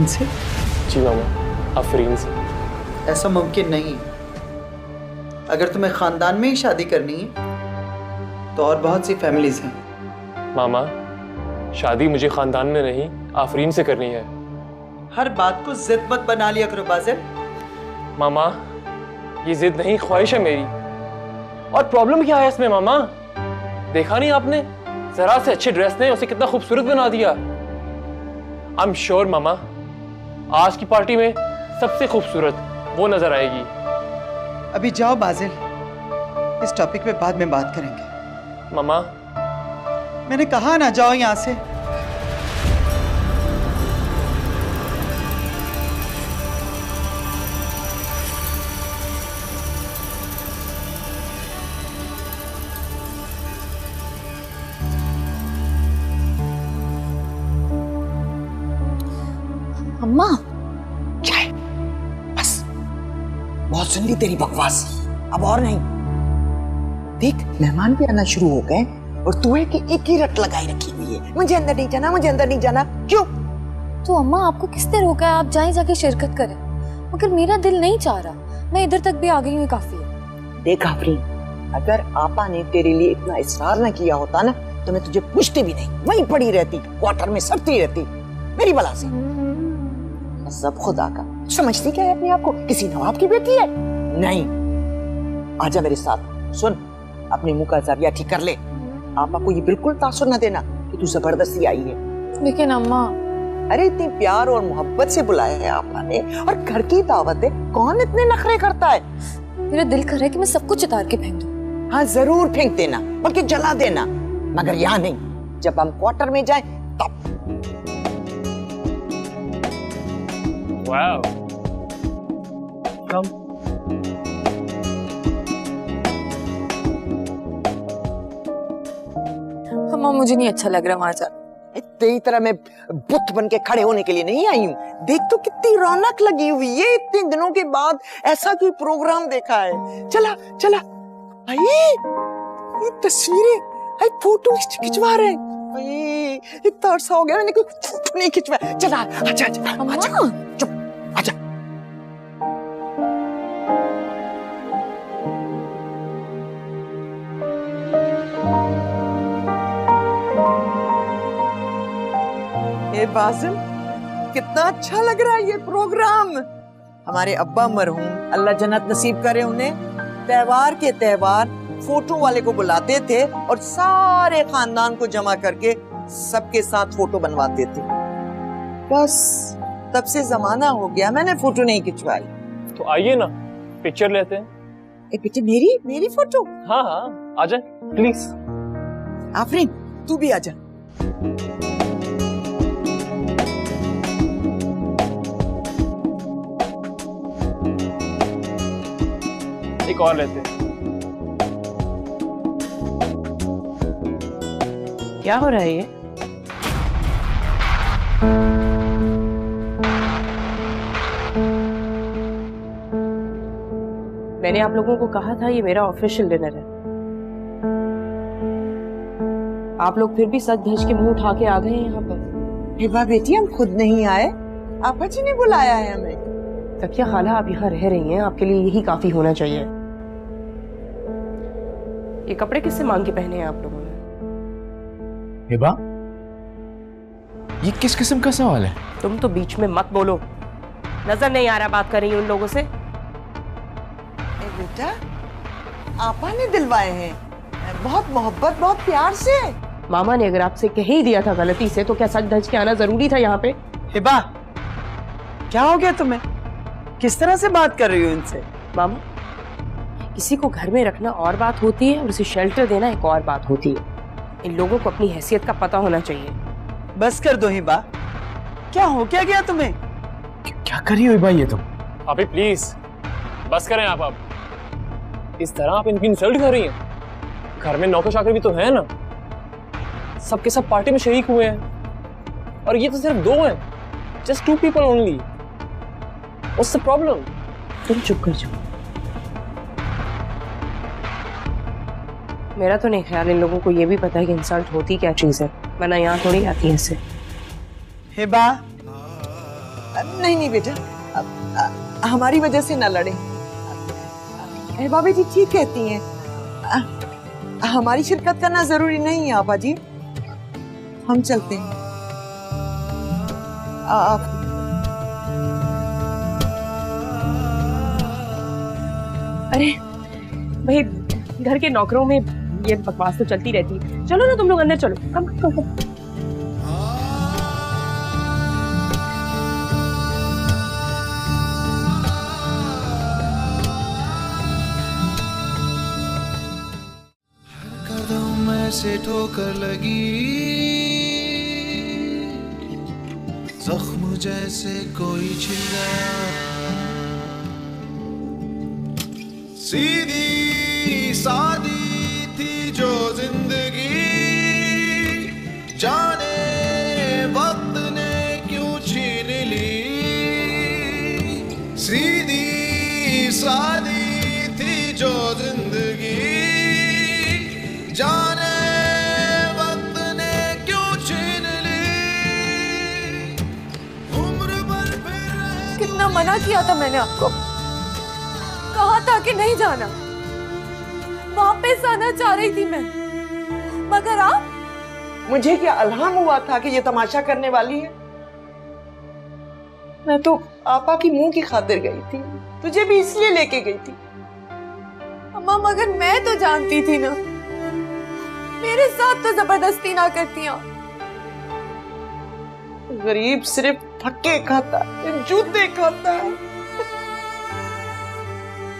से? जी मामा, आफरीन से। ऐसा मुमकिन नहीं है। अगर तुम्हें खानदान में ही शादी करनी है तो और बहुत सी फैमिलीज हैं। मामा, शादी मुझे खानदान में नहीं, आफरीन से करनी है। हर बात को जिद मत बना लिया करो बाजिल। मामा, ये जिद नहीं, ख्वाहिश है मेरी। और प्रॉब्लम क्या है इसमें मामा? देखा नहीं आपने, जरा से अच्छे ड्रेस ने उसे कितना खूबसूरत बना दिया। आई एम श्योर मामा, आज की पार्टी में सबसे खूबसूरत वो नजर आएगी। अभी जाओ बाजिल, इस टॉपिक पे बाद में बात करेंगे। मामा, मैंने कहा ना, जाओ यहां से। अम्मा, क्या है? बस बहुत सुन ली तेरी बकवास, अब और नहीं। देख, मेहमान भी आना शुरू हो गए और तू है कि एक ही रट लगाई रखी हुई है, मुझे अंदर नहीं जाना, मुझे अंदर नहीं जाना। क्यों? तो अम्मा आपको किसने रोका है? आप जाएं, जाके शिरकत करें। मगर मेरा दिल नहीं चाह रहा, मैं इधर तक भी आ गई हूँ, काफी है। देख आफरीन, अगर आपा ने तेरे लिए इतना इसरार न किया होता ना तो मैं तुझे पूछती भी नहीं, वहीं पड़ी रहती, क्वार्टर में सड़ती रहती मेरी बला से। सब खुदा का, समझती क्या है अपने आप को? किसी नवाब की बेटी है? नहीं, आजा मेरे साथ। सुन, अपने मुंह का जरिया ठीक कर ले। आपा को ये बिल्कुल तासुर न देना कि तू जबरदस्ती आई है। लेकिन अम्मा, अरे इतनी प्यार और मोहब्बत से बुलाया है आपा ने, और घर की दावत है, कौन इतने नखरे करता है? मेरा दिल कर रहा है कि मैं सब कुछ उतार के फेंक दूं। हाँ जरूर फेंक देना, बल्कि जला देना, मगर यहाँ नहीं। जब हम क्वार्टर में जाएं तब। वाओ, कम। अम्मा, मुझे नहीं अच्छा लग रहा वहां जाना। तेरी तरह मैं बुत बन के खड़े होने के लिए नहीं आई हूँ। देख तो कितनी रौनक लगी हुई है, इतने दिनों के बाद ऐसा कोई प्रोग्राम देखा है। चला चला भाई, ये तस्वीरें, भाई फोटो खिंचवा रहे हैं। भाई इतना अरसा हो गया मैंने कोई फोटो नहीं खिंचवाया। चला, आजा आजा, आजा, चुप, आजा। ए बाजिल, कितना अच्छा लग रहा है ये प्रोग्राम। हमारे अब्बा मरहूम, अल्लाह जन्नत नसीब करे उन्हें, त्योहार के त्योहार फोटो वाले को बुलाते थे और सारे खानदान को जमा करके सबके साथ फोटो बनवाते थे। बस तब से जमाना हो गया, मैंने फोटो नहीं खिंचवाई। तो आइए ना, पिक्चर लेते हैं। एक पिक्चर? मेरी फोटो? हाँ हाँ, आजा प्लीज। आफरीन, तू भी आजा। एक और लेते हैं। क्या हो रहा है ये? मैंने आप लोगों को कहा था ये मेरा ऑफिशियल डिनर है। आप लोग फिर भी सच धज के मुंह उठा के आ गए हैं यहाँ पर। हिबा बेटी, हम खुद नहीं आए, आपा जी ने बुलाया है हमें। तकिया खाला, आप यहाँ रह रही हैं, आपके लिए यही काफी होना चाहिए। ये कपड़े किससे मांग के पहने हैं आप लोगों ने? हिबा, ये किस किस्म का सवाल है? तुम तो बीच में मत बोलो, नजर नहीं आ रहा बात कर रही हूँ उन लोगों से। बेटा, आपा ने दिलवाए हैं, बहुत मोहब्बत, बहुत प्यार से। मामा ने अगर आपसे कह ही दिया था गलती से, तो क्या सच धज के आना जरूरी था यहाँ पे? हिबा, क्या हो गया तुम्हें? किस तरह से बात कर रही हो इनसे? मामा, किसी को घर में रखना और बात होती है और उसे शेल्टर देना एक और बात होती है। इन लोगों को अपनी हैसियत का पता होना चाहिए। बस कर दो हिबा, क्या हो क्या गया तुम्हें? क्या कर रही हो हिबा ये तुम? अभी प्लीज बस करें आप। इस तरह आप इनकी इंसल्ट कर रही हैं। घर में नौकर चाकर भी तो है ना, सबके सब पार्टी में शरीक हुए हैं, और ये तो सिर्फ 2 हैं, just 2 people only. What's the problem? तुम चुप कर जाओ। मेरा तो नहीं ख्याल इन लोगों को ये भी पता है कि इंसल्ट होती क्या चीज है, वरना यहाँ थोड़ी आती है इससे। हिबा, नहीं नहीं बेटा, हमारी वजह से न लड़े। भाभी जी ठीक कहती हैं, हमारी शिरकत करना जरूरी नहीं है आपा जी, हम चलते हैं। आप अरे भाई, घर के नौकरों में ये बकवास तो चलती रहती है। चलो ना तुम लोग अंदर चलो, कम कम कम। कदम ऐसे ठोकर लगी, जख्म जैसे कोई छिल गया, सीधी सादी थी जो जिंदगी, जाने वक्त ने क्यों छीन ली, सीधी सादी थी जो जिंदगी, जाने वक्त ने क्यों छीन ली, उम्र भर फिर कितना मना किया था मैंने आपको, कहा था कि नहीं जाना, वापस आना चाह रही थी मैं, मगर आप। मुझे क्या अल्हाम हुआ था कि ये तमाशा करने वाली है? मैं तो आपा की मुंह की खातिर गई थी, तुझे भी इसलिए लेके गई थी। अम्मा मगर मैं तो जानती थी ना, मेरे साथ तो जबरदस्ती ना करती आप। गरीब सिर्फ धक्के खाता है, जूते खाता है।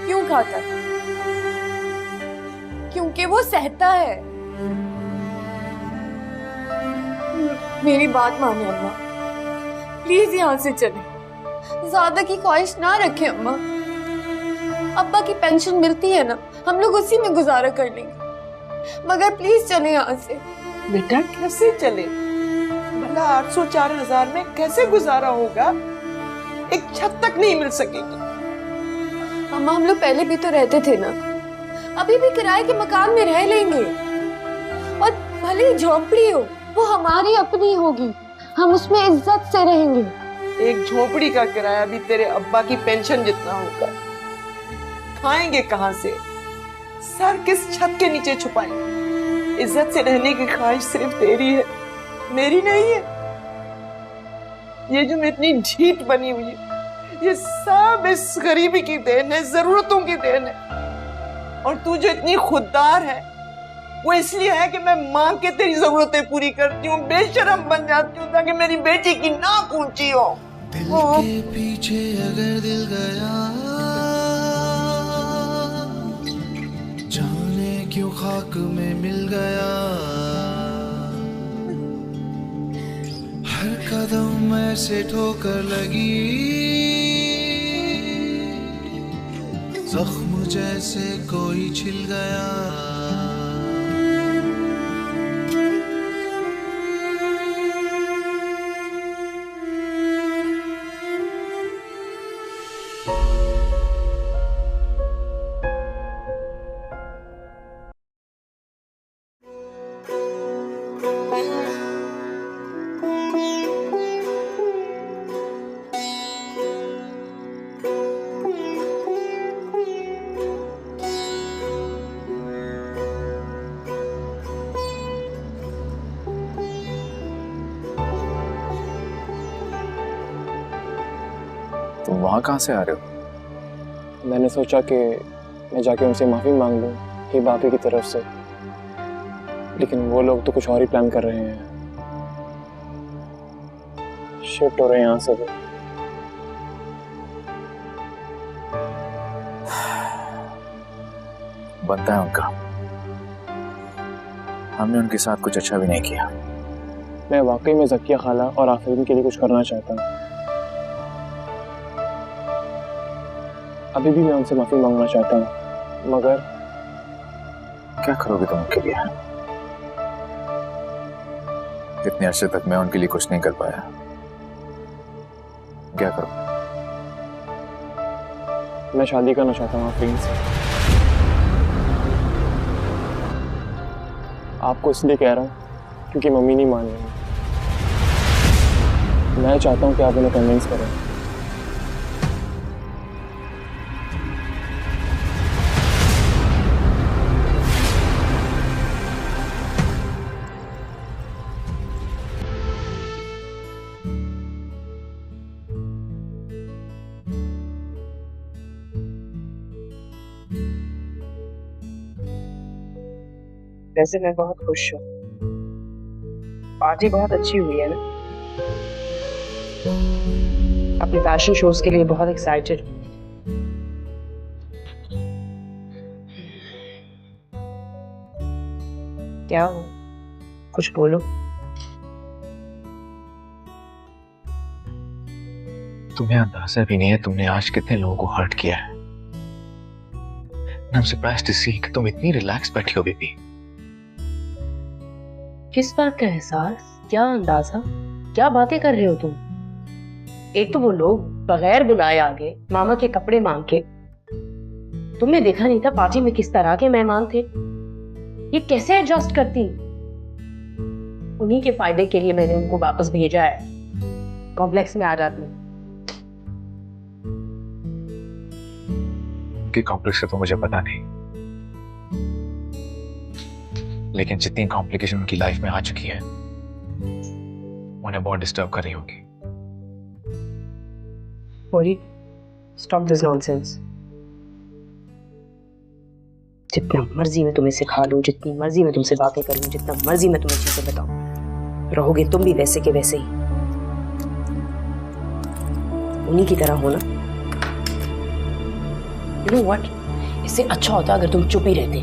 क्यों खाता है? क्योंकि वो सहता है। मेरी बात माने अम्मा, प्लीज यहाँ से चले, ज्यादा की ख्वाहिश ना रखें अम्मा। अब्बा की पेंशन मिलती है ना, हम लोग उसी में गुजारा कर लेंगे, मगर प्लीज चले यहाँ से। बेटा कैसे चले? भला 804,000 में कैसे गुजारा होगा? एक छत तक नहीं मिल सकेगी। अम्मा हम लोग पहले भी तो रहते थे ना, अभी भी किराए के मकान में रह लेंगे, और भले ही झोंपड़ी हो वो हमारी अपनी होगी, हम उसमें इज्जत से रहेंगे। एक झोपड़ी का किराया भी तेरे अब्बा की पेंशन जितना होगा। खाएंगे कहाँ से? सर किस छत के नीचे छुपाएंगे? इज्जत से रहने की ख्वाहिश सिर्फ तेरी है, मेरी नहीं है। ये जो मैं इतनी ढीठ बनी हुई है, ये सब इस गरीबी की देन है, जरूरतों की देन है। और तू जो इतनी खुददार है वो इसलिए है कि मैं मांग के तेरी जरूरतें पूरी करती हूँ, बेशरम बन जाती हूँ ताकि मेरी बेटी की नाक ऊंची हो। दिल के पीछे अगर दिल गया, जाने क्यों खाक में मिल गया, हर कदम ऐसे ठोकर लगी, जख्म जैसे कोई छिल गया। तुम वहां कहाँ से आ रहे हो? मैंने सोचा कि मैं जाके उनसे माफ़ी मांग लूँ ही बापी की तरफ से, लेकिन वो लोग तो कुछ और ही प्लान कर रहे हैं। शिफ्ट हो रहे हैं यहाँ से। बनता है उनका, हमने उनके साथ कुछ अच्छा भी नहीं किया। मैं वाकई में ज़किया खाला और आफरीन के लिए कुछ करना चाहता हूँ। अभी भी मैं उनसे माफ़ी मांगना चाहता हूँ, मगर क्या करोगे तुम उनके लिए? इतने अर्से तक मैं उनके लिए कुछ नहीं कर पाया, क्या करूं? मैं शादी करना चाहता हूँ आफरीन से। आपको इसलिए कह रहा हूँ क्योंकि मम्मी नहीं मान रही। मैं चाहता हूँ कि आप उन्हें कन्विंस करें। वैसे मैं बहुत खुश हूँ, पार्टी बहुत अच्छी हुई है ना। अपने फैशन शोज के लिए बहुत एक्साइटेड। क्या हो, कुछ बोलो। तुम्हें अंदाजा भी नहीं है तुमने आज कितने लोगों को हर्ट किया है। I'm surprised to see कि तुम इतनी रिलैक्स बैठी हो बेबी। किस बात का एहसास, क्या अंदाजा, क्या बातें कर रहे हो तुम? एक तो वो लोग बगैर बुलाए आ गए, मामा के कपड़े मांग के। तुमने देखा नहीं था पार्टी में किस तरह के मेहमान थे? ये कैसे एडजस्ट करती? उन्हीं के फायदे के लिए मैंने उनको वापस भेजा है, कॉम्प्लेक्स में आ जाती। उनके कॉम्प्लेक्स का तो मुझे पता नहीं, लेकिन जितनी कॉम्प्लिकेशन उनकी लाइफ में आ चुकी है उन्हें बहुत डिस्टर्ब कर रही होगी। Stop this nonsense. जितना मर्जी मैं तुम्हें सिखा लूं, जितनी मर्जी मैं तुमसे बातें करूं, जितना मर्जी मैं तुम्हें चीजें बताऊं, रहोगे तुम भी वैसे के वैसे ही, उन्हीं की तरह हो ना। You know what? इससे अच्छा होता अगर तुम चुप ही रहते।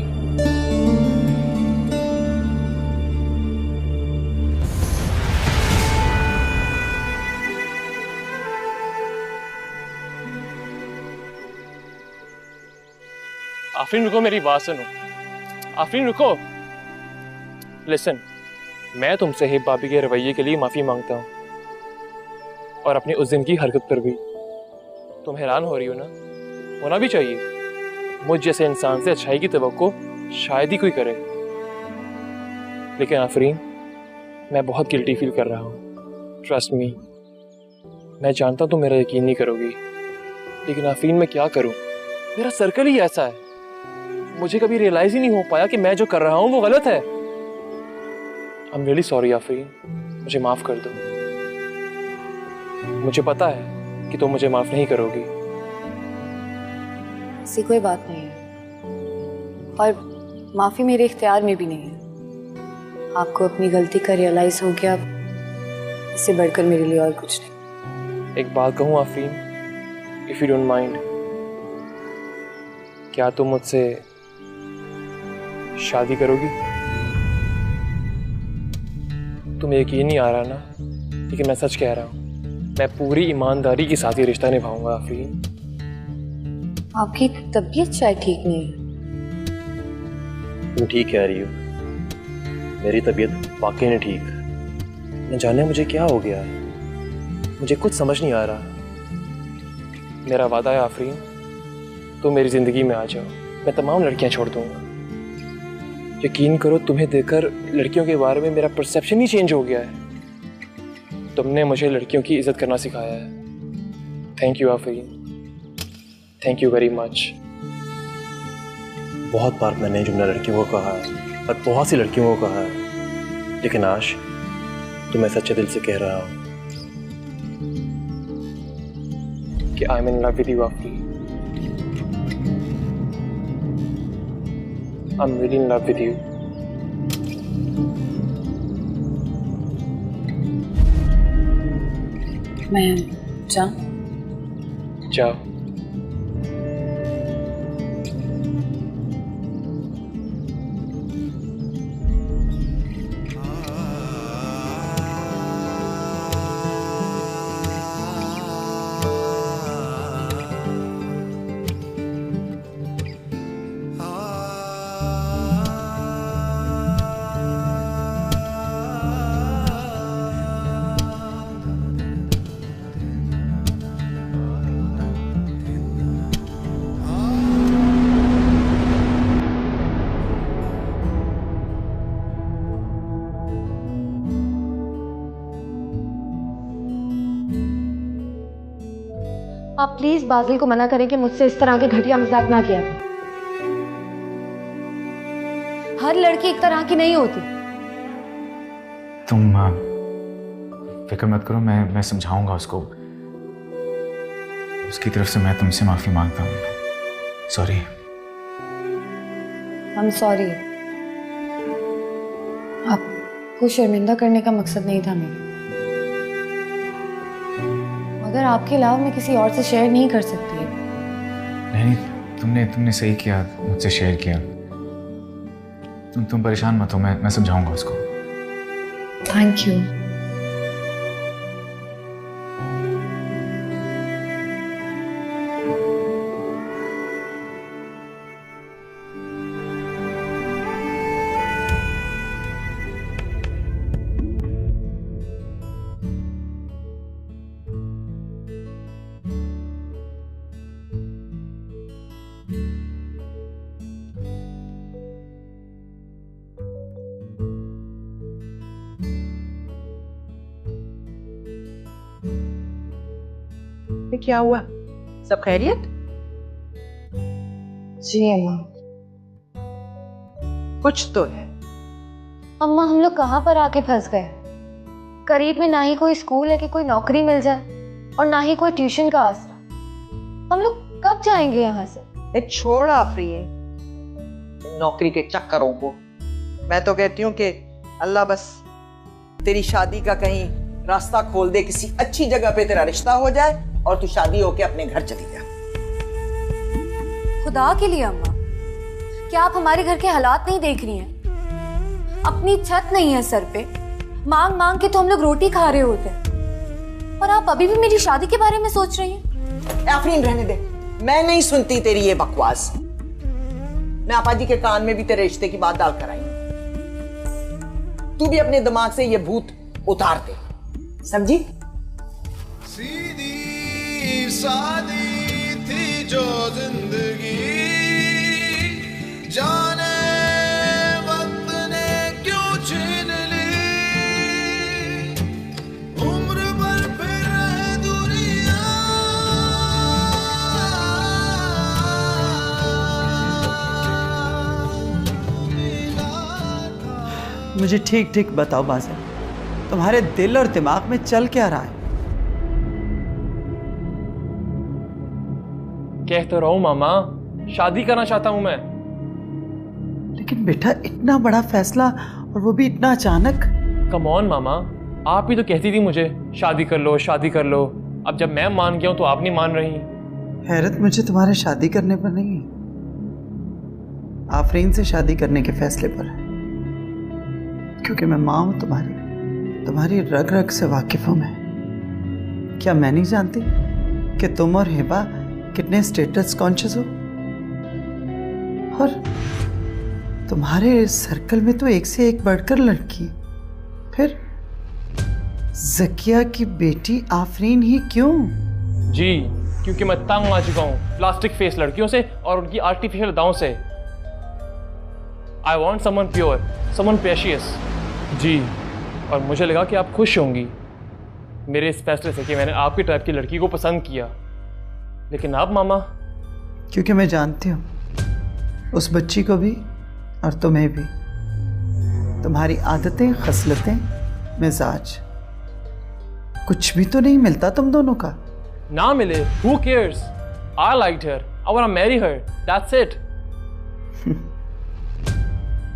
आफरीन रुको, मेरी बात सुनो। आफरीन रुको। लिसन, मैं तुमसे हिब भाभी के रवैये के लिए माफी मांगता हूँ, और अपनी उस दिन की हरकत पर भी। तुम हैरान हो रही हो ना, होना भी चाहिए। मुझ जैसे इंसान से अच्छाई की तवक्को शायद ही कोई करे। लेकिन आफरीन, मैं बहुत गिल्टी फील कर रहा हूँ। ट्रस्ट मी, मैं जानता हूँ तुम मेरा यकीन नहीं करोगी, लेकिन आफरीन मैं क्या करूँ? मेरा सर्कल ही ऐसा है। मुझे कभी रियलाइज ही नहीं हो पाया कि मैं जो कर रहा हूँ वो गलत है। I am really sorry Afreen, मुझे माफ कर दो। मुझे पता है कि तुम मुझे माफ नहीं करोगी। ऐसी कोई बात नहीं है, और माफी मेरे इख्तियार में भी नहीं है। आपको अपनी गलती का रियलाइज हो गया, इससे बढ़कर मेरे लिए और कुछ नहीं। एक बात कहूँ Afreen, if you don't mind, क्या तुम मुझसे शादी करोगी? तुम्हें यकीन नहीं आ रहा ना, लेकिन मैं सच कह रहा हूँ। मैं पूरी ईमानदारी के साथ ये रिश्ता निभाऊंगा आफरीन। आपकी तबीयत शायद ठीक नहीं है। तुम ठीक कह रही हो, मेरी तबीयत वाकई नहीं ठीक। न जाने मुझे क्या हो गया है, मुझे कुछ समझ नहीं आ रहा। मेरा वादा है आफरीन, तुम मेरी जिंदगी में आ जाओ, मैं तमाम लड़कियां छोड़ दूंगा। यकीन करो, तुम्हें देखकर लड़कियों के बारे में मेरा परसेप्शन ही चेंज हो गया है। तुमने मुझे लड़कियों की इज्जत करना सिखाया है। Thank you Afreen, thank you very much. बहुत बार मैंने जुमला लड़कियों को कहा है और बहुत सी लड़कियों को कहा है, लेकिन आज तो मैं सच्चे दिल से कह रहा हूँ कि I am in love with you Afreen. I am really in love with you. मैं जाऊं? जाओ। आप प्लीज बाजिल को मना करें कि मुझसे इस तरह के घटिया मजाक ना किया। हर लड़की एक तरह की नहीं होती। तुम फिक्र मत करो, मैं समझाऊंगा उसको। उसकी तरफ से मैं तुमसे माफी मांगता हूँ। सॉरी। I'm sorry। को शर्मिंदा करने का मकसद नहीं था मेरा, मगर आपके अलावा मैं किसी और से शेयर नहीं कर सकती। नहीं, तुमने सही किया, मुझसे शेयर किया। तुम परेशान मत हो, मैं समझाऊंगा उसको। Thank you. क्या हुआ? सब खैरियत? जी अम्मा। कुछ तो है। अम्मा हम लोग कहाँ पर आके फंस गए? करीब में ना ही कोई स्कूल है कि कोई नौकरी मिल जाए और ना ही कोई ट्यूशन का आसरा। हम लोग कब जाएंगे यहाँ से? छोड़ आफरीन नौकरी के चक्करों को। मैं तो कहती हूँ कि अल्लाह बस तेरी शादी का कहीं रास्ता खोल दे, किसी अच्छी जगह पे तेरा रिश्ता हो जाए और तू शादी होके अपने घर चली जा। खुदा के लिए अम्मा, क्या आप हमारे घर के हालात नहीं देख रही हैं? अपनी छत नहीं है सर पे, मांग मांग के तो हम लोग रोटी खा रहे होते हैं, और आप अभी भी मेरी शादी के बारे में सोच रही हैं? आफरीन रहने दे, मैं नहीं सुनती तेरी ये बकवास। मैं आपा जी के कान में भी तेरे रिश्ते की बात डाल कर आई हूं। तू भी अपने दिमाग से ये भूत उतार दे, समझी? सीधी सादी थी जो जिंदगी, जाने वक्त ने क्यों छीन ली, उम्र भर फिर दुनिया। मुझे ठीक ठीक बताओ बाज़िल, तुम्हारे दिल और दिमाग में चल क्या रहा है? कह तो रहा हूं मामा, शादी करना चाहता हूं मैं। लेकिन बेटा इतना बड़ा फैसला, और वो भी इतना अचानक। कम ऑन मामा, आप ही तो कहती थी मुझे शादी कर लो, शादी कर लो। अब जब मैं मान गया हूं तो आप नहीं मान रही। हैरत मुझे तुम्हारे शादी करने पर नहीं है, आफरीन से शादी करने के फैसले पर है। क्योंकि मैं माँ हूं तुम्हारी रग रग से वाकिफ हूं मैं। क्या मैं नहीं जानती कि तुम और हिबा कितने स्टेटस कॉन्शियस हो? और तुम्हारे सर्कल में तो एक से एक बढ़कर लड़की है। फिर ज़किया की बेटी आफरीन ही क्यों? जी, क्योंकि मैं तंग आ चुका हूँ प्लास्टिक फेस लड़कियों से और उनकी आर्टिफिशियल अदाओं से। I want someone pure, someone precious. जी, और मुझे लगा कि आप खुश होंगी मेरे इस फैसले से कि मैंने आपकी टाइप की लड़की को पसंद किया। लेकिन आप मामा? क्योंकि मैं जानती हूँ उस बच्ची को भी और तुम्हें भी, तुम्हारी आदतें, खसलतें, मिजाज, कुछ भी तो नहीं मिलता तुम दोनों का। ना मिले, who cares? I liked her. I wanna marry her. That's it.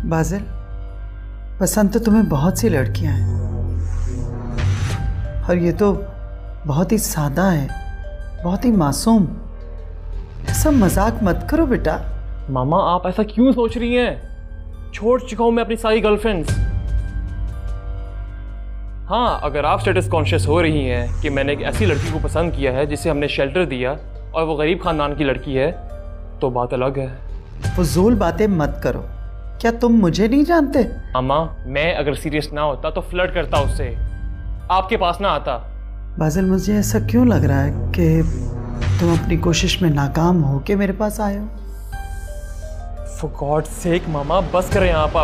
बाज़िल, पसंद तो तुम्हें बहुत सी लड़कियां हैं, और ये तो बहुत ही सादा है, बहुत ही मासूम। ऐसा मजाक मत करो बेटा। मामा आप ऐसा क्यों सोच रही हैं? छोड़ चुका हूं मैं अपनी सारी गर्लफ्रेंड्स। हाँ, अगर आप स्टेटस कॉन्शियस हो रही हैं कि मैंने एक ऐसी लड़की को पसंद किया है जिसे हमने शेल्टर दिया और वो गरीब खानदान की लड़की है, तो बात अलग है। फजूल बातें मत करो। क्या तुम मुझे नहीं जानते? मामा, मैं अगर सीरियस ना होता तो फ्लर्ट करता उससे, आपके पास ना आता। बाज़िल, मुझे ऐसा क्यों लग रहा है कि तुम अपनी कोशिश में नाकाम हो के मेरे पास आए हो? For God's sake मामा, बस करें आप।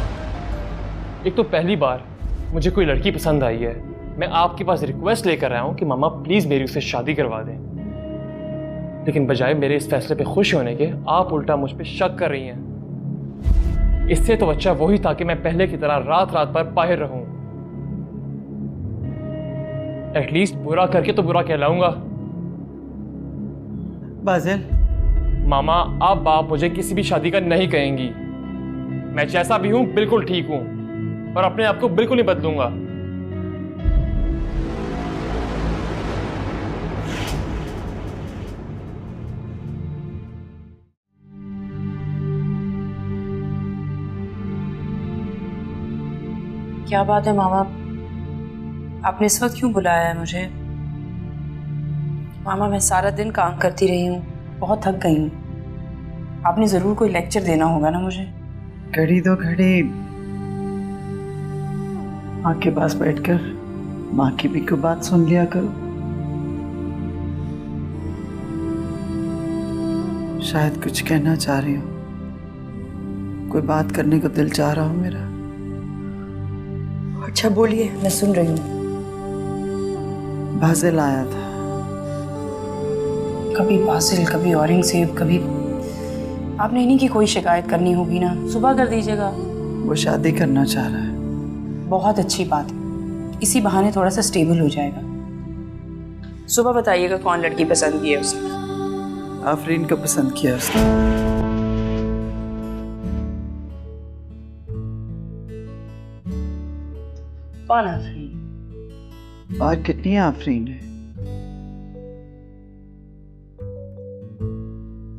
एक तो पहली बार मुझे कोई लड़की पसंद आई है, मैं आपके पास रिक्वेस्ट लेकर आया हूँ कि मामा प्लीज़ मेरी उससे शादी करवा दें। लेकिन बजाय मेरे इस फैसले पे खुश होने के, आप उल्टा मुझ पे शक कर रही हैं। इससे तो अच्छा वही था कि मैं पहले की तरह रात रात पर बाहर रहूं। एटलीस्ट बुरा करके तो बुरा कहलाऊंगा। बाज़िल, मामा, अब आप मुझे किसी भी शादी का नहीं कहेंगी। मैं जैसा भी हूं बिल्कुल ठीक हूं। और अपने आप को बिल्कुल नहीं बदलूंगा। क्या बात है मामा, आपने इस वक्त क्यों बुलाया है मुझे? मामा मैं सारा दिन काम करती रही हूँ, बहुत थक गई हूँ। आपने जरूर कोई लेक्चर देना होगा ना मुझे। घड़ी दो घड़ी माँ के पास बैठकर माँ की भी कोई बात सुन लिया करो। शायद कुछ कहना चाह रही हो, कोई बात करने को दिल चाह रहा हो मेरा। अच्छा बोलिए, मैं सुन रही हूँ। बाजिल आया था। कभी बासिल, कभी औरंगजेब, कभी आपने इन्हीं की कोई शिकायत करनी होगी ना, सुबह कर दीजिएगा। वो शादी करना चाह रहा है। बहुत अच्छी बात है, इसी बहाने थोड़ा सा स्टेबल हो जाएगा। सुबह बताइएगा कौन लड़की पसंद की है उसने। आफरीन को पसंद किया उसने। कौन आफरीन? और कितनी आफरीन है?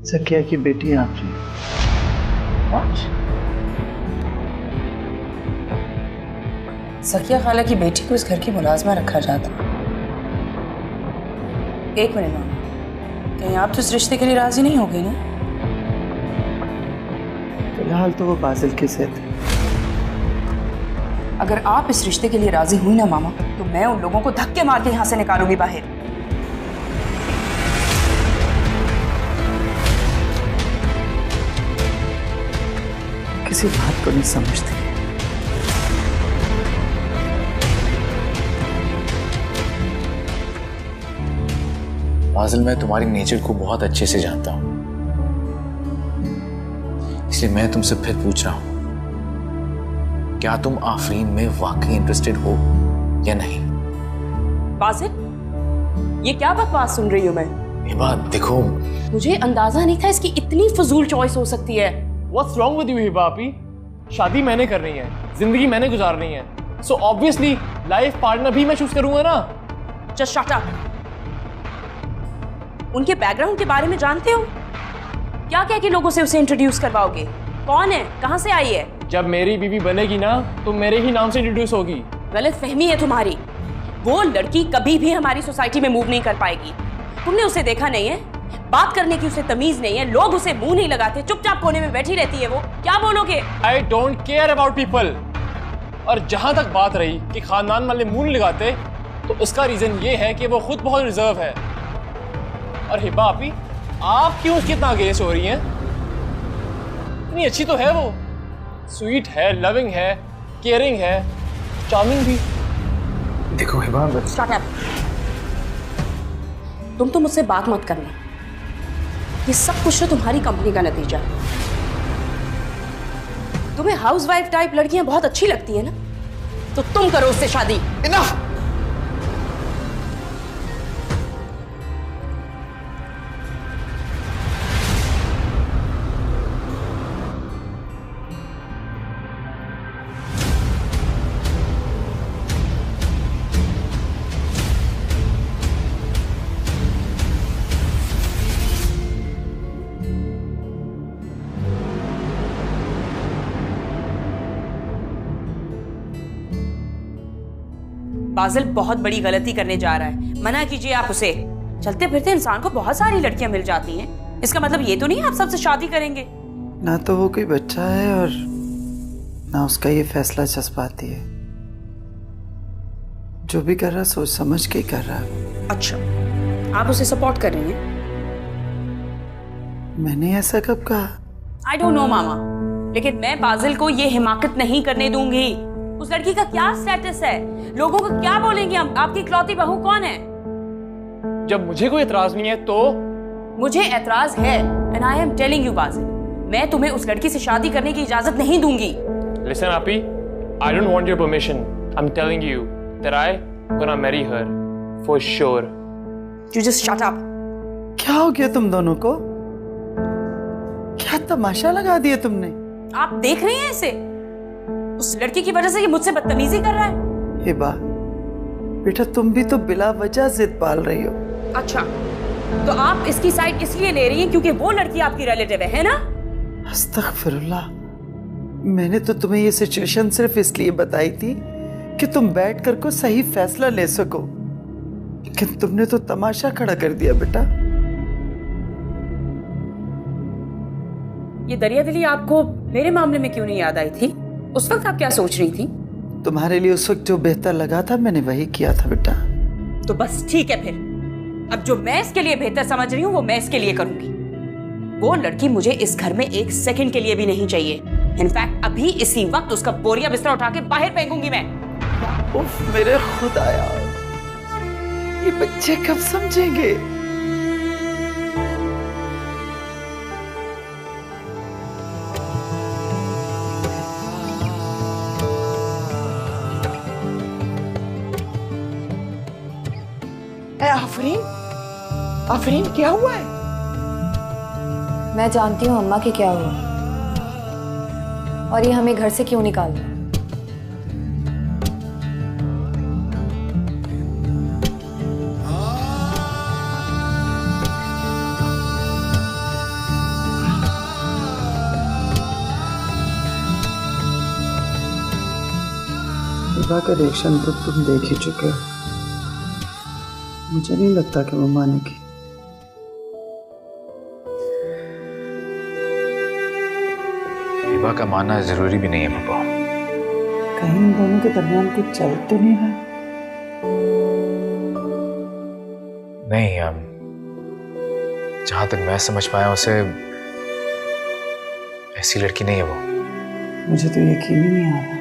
सकिया की बेटी आफरीन। सकिया खाला की बेटी को इस घर की मुलाजमा रखा जाता। एक मिनट मामा, कहीं आप तो इस रिश्ते के लिए राजी नहीं हो गई ना? फिलहाल तो वो बाजिल के साथ है। अगर आप इस रिश्ते के लिए राजी हुई ना मामा, तो मैं उन लोगों को धक्के मार के यहाँ से निकालूंगी बाहर। किसी बात को नहीं समझती। बाजिल, मैं तुम्हारी नेचर को बहुत अच्छे से जानता हूं, इसलिए मैं तुमसे फिर पूछ रहा हूं, क्या तुम आफरीन में वाकई इंटरेस्टेड हो या नहीं? बाजिल, ये क्या बकवास सुन रही हूं मैं? हिबा देखो, मुझे अंदाजा नहीं था इसकी इतनी फजूल चॉइस हो सकती है। What's wrong with you Hiba आपी? शादी मैंने करनी है, जिंदगी मैंने गुजारनी है, so obviously लाइफ पार्टनर भी मैं चूज करूंगा ना। Just shut up। उनके बैकग्राउंड के बारे में जानते हो? क्या क्या के लोगों से उसे इंट्रोड्यूस करवाओगे? कौन है, कहां से आई है? जब मेरी बीवी बनेगी ना, तो मेरे ही नाम से इंट्रोड्यूस होगी। गलत फहमी है तुम्हारी। वो लड़की कभी भी हमारी सोसाइटी में मूव नहीं कर पाएगी। तुमने उसे देखा नहीं है? बात करने की उसे तमीज नहीं है, लोग उसे मुंह नहीं लगाते, चुपचाप कोने में बैठी रहती है वो। क्या बोलोगे? I don't care about people. और जहां तक बात रही कि खानदान वाले मुंह नहीं लगाते, तो उसका रीजन ये है कि वो खुद बहुत रिजर्व है। और हिबा आपी, आप क्यों उसके इतना अगेंस्ट हो रही हैं? इतनी अच्छी तो है वो, स्वीट है, लविंग है, केयरिंग है, चार्मिंग भी। देखो हिबा, Shut up। तुम तो मुझसे बात मत करना। ये सब कुछ तो तुम्हारी कंपनी का नतीजा। तुम्हें हाउसवाइफ टाइप लड़कियां बहुत अच्छी लगती है ना, तो तुम करो उससे शादी। इनफ। बाजिल बहुत बड़ी गलती करने जा रहा है, मना कीजिए आप उसे। चलते फिरते इंसान को बहुत सारी लड़कियां मिल जाती हैं, इसका मतलब ये तो नहीं आप सबसे शादी करेंगे। ना तो वो कोई बच्चा है और ना उसका ये फैसला जज्बाती है। जो भी कर रहा सोच समझ के कर रहा है। अच्छा, आप उसे सपोर्ट कर रही हैं? मैंने ऐसा कब कहा? आई डोंट नो मामा, लेकिन मैं बाजिल को ये हिमाकत नहीं करने दूंगी। उस लड़की का क्या स्टेटस है, लोगों को क्या बोलेंगे हम? आपकी इकलौती बहू कौन है? जब मुझे कोई एतराज नहीं है तो? मुझे एतराज है, and I am telling you Basil, मैं तुम्हें उस लड़की से शादी करने की इजाजत नहीं दूंगी। Listen आपी, I don't want your permission. I'm telling you that I gonna marry her for sure. You just shut up। क्या हो गया तुम दोनों को? क्या तमाशा लगा दिया तुमने? आप देख रही हैं इसे? उस लड़की की वजह से ये मुझसे बदतमीजी कर रहा है। हिबा बेटा, तुम भी तो बिला वजह जिद पाल रही हो। अच्छा, तो आप इसकी साइड इसलिए ले रही हैं क्योंकि वो लड़की आपकी रिलेटिव है ना? अस्तगफिरुल्लाह, मैंने तो तुम्हें ये सिचुएशन सिर्फ इसलिए बताई थी कि तुम बैठ कर को सही फैसला ले सको, लेकिन तुमने तो तमाशा खड़ा कर दिया बेटा। ये दरिया दिली आपको मेरे मामले में क्यों नहीं याद आई थी? उस वक्त आप क्या सोच रही थी? तुम्हारे लिए उस वक्त जो बेहतर लगा था मैंने वही किया था बेटा। तो बस ठीक है, फिर अब जो मैं इसके लिए बेहतर समझ रही हूँ वो मैं इसके लिए करूंगी। वो लड़की मुझे इस घर में एक सेकंड के लिए भी नहीं चाहिए। इनफैक्ट अभी इसी वक्त उसका बोरिया बिस्तर उठा के बाहर फेंकूंगी मैं। उफ मेरे खुदाया, ये बच्चे कब समझेंगे? आफरीन, आफरीन क्या हुआ है? मैं जानती हूँ अम्मा कि क्या हुआ और ये हमें घर से क्यों निकाल रहा है। हिबा का रिएक्शन तो तुम देख ही चुके हो। मुझे नहीं लगता कि वो मानेगी। हिबा का मानना जरूरी भी नहीं है पापा। कहीं इन दोनों के दरमियान कुछ चल तो नहीं रहा? नहीं, जहां तक मैं समझ पाया उसे ऐसी लड़की नहीं है वो। मुझे तो यकीन ही नहीं आ रहा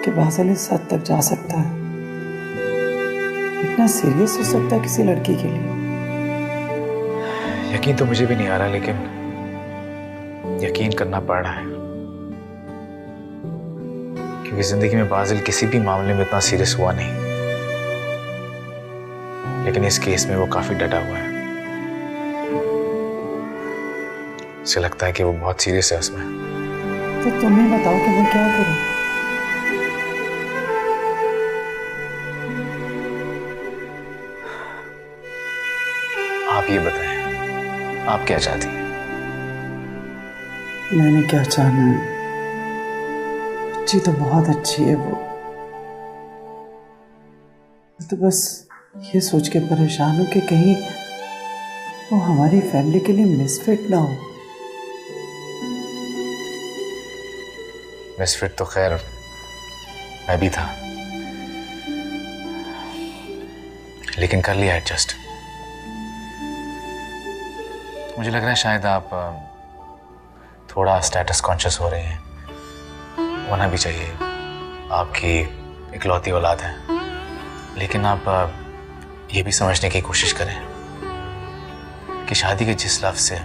कि बादल इस हद तक जा सकता है, इतना सीरियस हो सकता है किसी लड़की के लिए। यकीन तो मुझे भी नहीं आ रहा, लेकिन यकीन करना पड़ रहा है क्योंकि जिंदगी में बादल किसी भी मामले में इतना सीरियस हुआ नहीं, लेकिन इस केस में वो काफी डटा हुआ है। उसे लगता है कि वो बहुत सीरियस है उसमें। तो तुम ही बताओ कि मैं क्या करूं? आप ये बताएं, आप क्या चाहती हैं? मैंने क्या चाहना है? अच्छी तो बहुत अच्छी है वो। मैं तो बस ये सोच के परेशान हूं कि कहीं वो हमारी फैमिली के लिए मिसफिट ना हो। मिसफिट तो खैर मैं भी था, लेकिन कर लिया एडजस्ट। मुझे लग रहा है शायद आप थोड़ा स्टेटस कॉन्शियस हो रहे हैं। होना भी चाहिए, आपकी इकलौती औलाद है, लेकिन आप ये भी समझने की कोशिश करें कि शादी के जिस लफ्ज से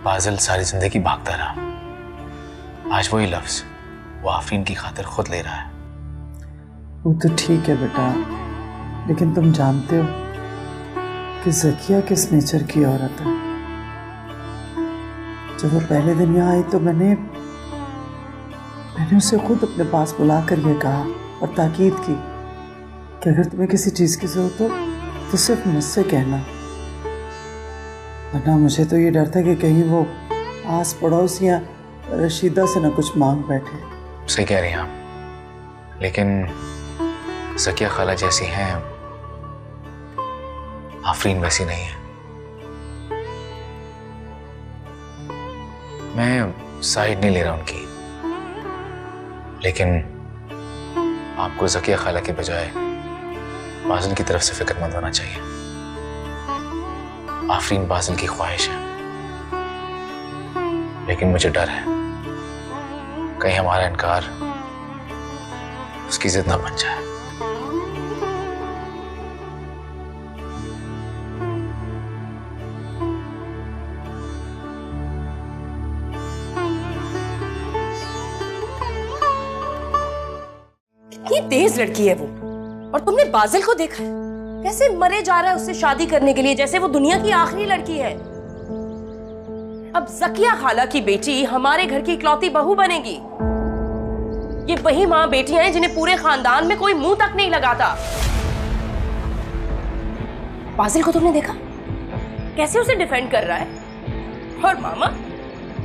बादल सारी जिंदगी भागता रहा, आज वही लफ्ज वो आफरीन की खातिर खुद ले रहा है। वो तो ठीक है बेटा, लेकिन तुम जानते हो कि ज़किया किस नेचर की औरत है। जब वो पहले दिन यहाँ आई तो मैंने उसे खुद अपने पास बुलाकर ये कहा और ताकीद की कि अगर तुम्हें किसी चीज़ की जरूरत हो तो सिर्फ मुझसे कहना, वरना मुझे तो ये डर था कि कहीं वो आस पड़ोस या रशीदा से ना कुछ मांग बैठे। सही कह रही हैं आप, लेकिन ज़किया खाला जैसी हैं, आफरीन वैसी नहीं है। मैं साइड नहीं ले रहा उनकी, लेकिन आपको ज़किया खाला के बजाय बादल की तरफ से फिक्रमंद होना चाहिए। आफरीन बादल की ख्वाहिश है, लेकिन मुझे डर है कहीं हमारा इनकार उसकी जिद ना बन जाए। कितनी तेज लड़की है वो, और तुमने बादल को देखा है कैसे मरे जा रहा है उससे शादी करने के लिए, जैसे वो दुनिया की आखिरी लड़की है। अब जकिया खाला की बेटी हमारे घर की इकलौती बहू बनेगी। ये वही माँ बेटियां हैं जिन्हें पूरे खानदान में कोई मुंह तक नहीं लगाता। बाजिल को तुमने देखा कैसे उसे डिफेंड कर रहा है? और मामा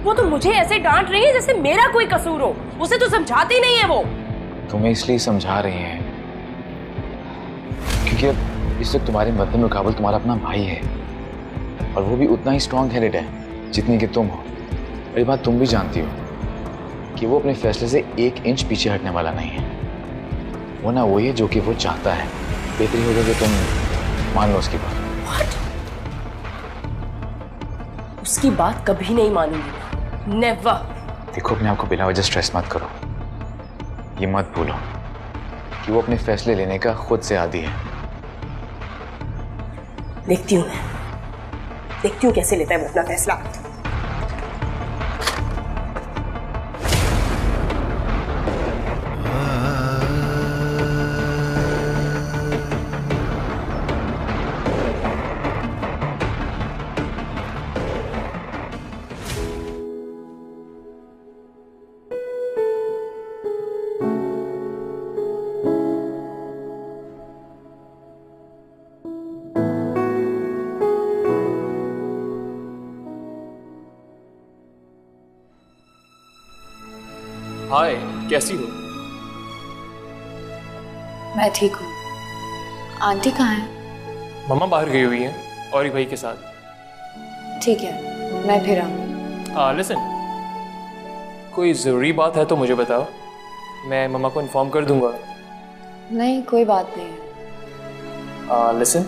वो तो मुझे ऐसे डांट रही है जैसे मेरा कोई कसूर हो। उसे तो समझाती नहीं है वो। तुम्हें इसलिए समझा रही हैं क्योंकि इस वक्त तुम्हारे मद्दे मुकाबल तुम्हारा अपना भाई है, और वो भी उतना ही स्ट्रॉन्ग हेडेड है जितनी कि तुम हो। और ये बात तुम भी जानती हो कि वो अपने फैसले से 1 इंच पीछे हटने वाला नहीं है। वो ना वही है जो कि वो चाहता है। बेहतरी होगा कि तुम मान लो उसकी बात। उसकी बात कभी नहीं मानूंगी, नेवर। देखो, अपने आप को बिना वजह स्ट्रेस मत करो। ये मत भूलो कि वो अपने फैसले लेने का खुद से आदी है। देखती हूँ कैसे लेता है वो अपना फैसला। हाय, कैसी हो? मैं ठीक हूँ। आंटी कहाँ है? मम्मा बाहर गई हुई हैं और भाई के साथ। ठीक है, मैं फिर आऊँ। लिसन, कोई ज़रूरी बात है तो मुझे बताओ, मैं मम्मा को इन्फॉर्म कर दूंगा। नहीं, कोई बात नहीं है। लिसन,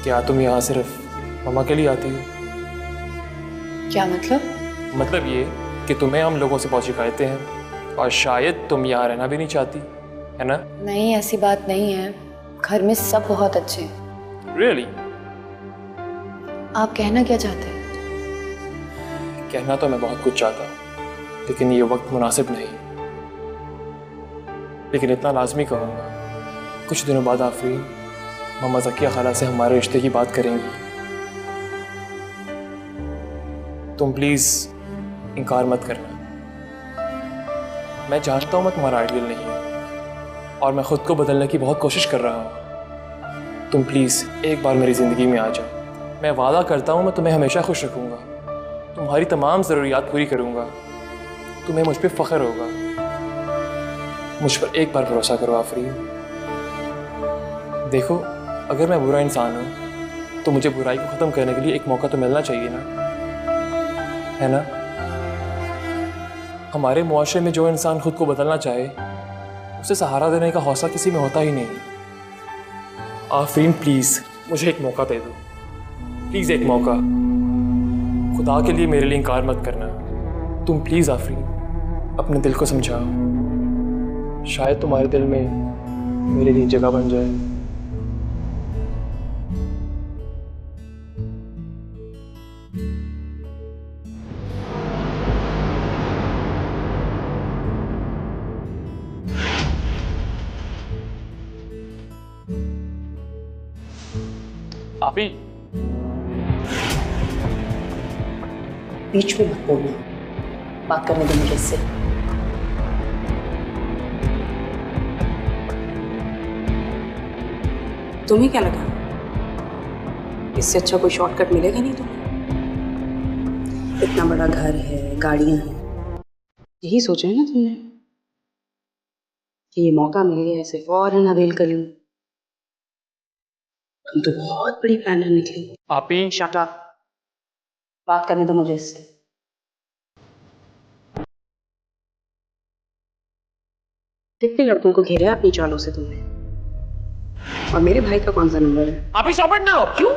क्या तुम यहाँ सिर्फ मम्मा के लिए आती हो? क्या मतलब? मतलब ये कि तुम्हें हम लोगों से बहुत शिकायतें हैं और शायद तुम यहाँ रहना भी नहीं चाहती, है ना? नहीं, ऐसी बात नहीं है। घर में सब बहुत अच्छे हैं। Really? आप कहना क्या चाहते हैं? कहना तो मैं बहुत कुछ चाहता हूँ, लेकिन ये वक्त मुनासिब नहीं। लेकिन इतना लाजमी कहूँगा, कुछ दिनों बाद आफरीन मम्मा ज़किया खाला से हमारे रिश्ते की बात करेंगी। तुम प्लीज़ इनकार मत करना। मैं जानता हूँ मैं तुम्हारा आइडियल नहीं हूँ और मैं ख़ुद को बदलने की बहुत कोशिश कर रहा हूँ। तुम प्लीज़ एक बार मेरी ज़िंदगी में आ जाओ। मैं वादा करता हूँ मैं तुम्हें हमेशा खुश रखूँगा, तुम्हारी तमाम ज़रूरियात पूरी करूँगा, तुम्हें मुझ पर फ़ख्र होगा। मुझ पर एक बार भरोसा करो आफरीन। देखो, अगर मैं बुरा इंसान हूँ तो मुझे बुराई को ख़त्म करने के लिए एक मौका तो मिलना चाहिए ना, है ना? हमारे मुआशरे में जो इंसान खुद को बदलना चाहे उसे सहारा देने का हौसला किसी में होता ही नहीं। आफरीन प्लीज़ मुझे एक मौका दे दो, प्लीज़ एक मौका। खुदा के लिए मेरे लिए इनकार मत करना। तुम प्लीज़ आफरीन अपने दिल को समझाओ, शायद तुम्हारे दिल में मेरे लिए जगह बन जाए। आपी, बीच में मत बोलना, बात करने दो मुझे इससे। तुम्हें क्या लगा इससे अच्छा कोई शॉर्टकट मिलेगा नहीं तुम्हें? इतना बड़ा घर है, गाड़ियां हैं, यही सोचा है ना तुमने कि ये मौका मिल गया इसे फौरन अवेल कर लूं। तुम तो बहुत बड़ी प्लानर निकली। आपी, शट अप, बात करने दो मुझे इससे। कितने लड़कों को घेरा अपनी चालों से तुमने, और मेरे भाई का कौन सा नंबर है? आप ही स्टॉप इट नाउ। क्यों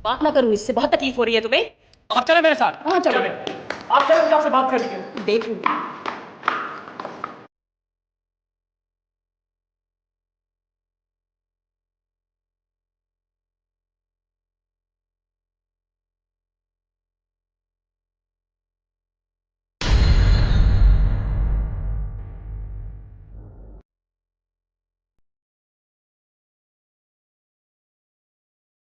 बात ना करूं इससे? बहुत तकलीफ हो रही है तुम्हें? आप चले मेरे साथ। हाँ चलो, आप चले, मुझे आपसे बात करनी है। देख लूंगी।